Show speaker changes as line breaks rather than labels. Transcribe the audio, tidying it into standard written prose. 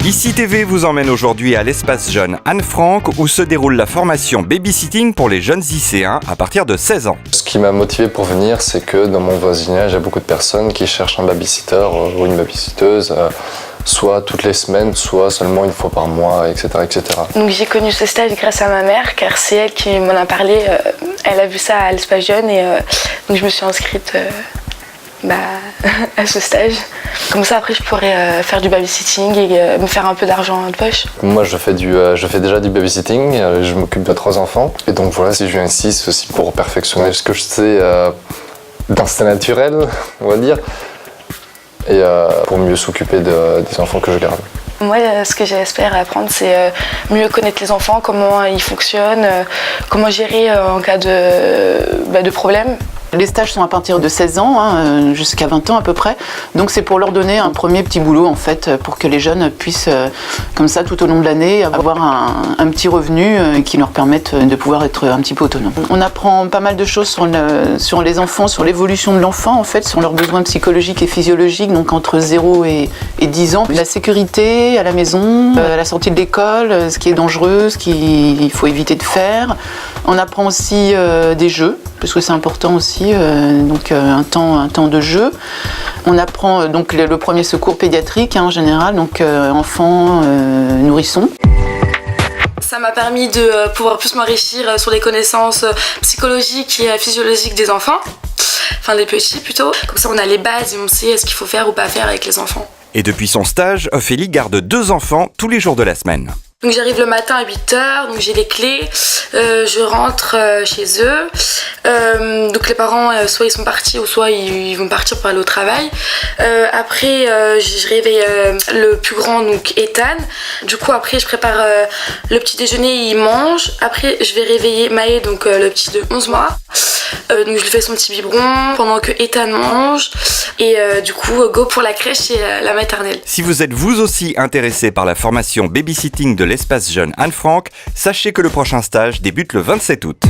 Ici TV vous emmène aujourd'hui à l'espace jeune Anne Frank où se déroule la formation babysitting pour les jeunes lycéens à partir de 16 ans.
Ce qui m'a motivé pour venir, c'est que dans mon voisinage, il y a beaucoup de personnes qui cherchent un babysitter ou une babysitteuse, soit toutes les semaines, soit seulement une fois par mois, etc. etc.
Donc j'ai connu ce stage grâce à ma mère, car c'est elle qui m'en a parlé. Elle a vu ça à l'espace jeune et donc je me suis inscrite à ce stage. Comme ça après je pourrais faire du babysitting et me faire un peu d'argent de poche.
Moi je fais déjà du babysitting, je m'occupe de 3 enfants. Et donc voilà, si je viens ici, c'est aussi pour perfectionner ce que je sais d'instinct naturel, on va dire. Et pour mieux s'occuper des enfants que je garde.
Moi, ce que j'espère apprendre, c'est mieux connaître les enfants, comment ils fonctionnent, comment gérer en cas de problème.
Les stages sont à partir de 16 ans, jusqu'à 20 ans à peu près. Donc c'est pour leur donner un premier petit boulot en fait, pour que les jeunes puissent, comme ça, tout au long de l'année, avoir un petit revenu qui leur permette de pouvoir être un petit peu autonomes. On apprend pas mal de choses sur les enfants, sur l'évolution de l'enfant en fait, sur leurs besoins psychologiques et physiologiques, donc entre 0 et 10 ans. La sécurité à la maison, à la sortie de l'école, ce qui est dangereux, ce qu'il faut éviter de faire. On apprend aussi des jeux, parce que c'est important aussi, donc un temps de jeu. On apprend donc le premier secours pédiatrique en général, donc enfants, nourrissons.
Ça m'a permis de pouvoir plus m'enrichir sur les connaissances psychologiques et physiologiques des enfants, enfin des petits plutôt. Comme ça on a les bases et on sait ce qu'il faut faire ou pas faire avec les enfants.
Et depuis son stage, Ophélie garde 2 enfants tous les jours de la semaine.
Donc j'arrive le matin à 8h, donc j'ai les clés, je rentre chez eux. Donc les parents, soit ils sont partis ou soit ils vont partir pour aller au travail. Après, je réveille le plus grand, donc Ethan. Du coup, après, je prépare le petit déjeuner, il mange. Après, je vais réveiller Maë, donc le petit de 11 mois. Donc je lui fais son petit biberon pendant que Ethan mange. Et du coup, go pour la crèche et la maternelle.
Si vous êtes vous aussi intéressé par la formation babysitting de l'espace jeune Anne Frank, sachez que le prochain stage débute le 27 août.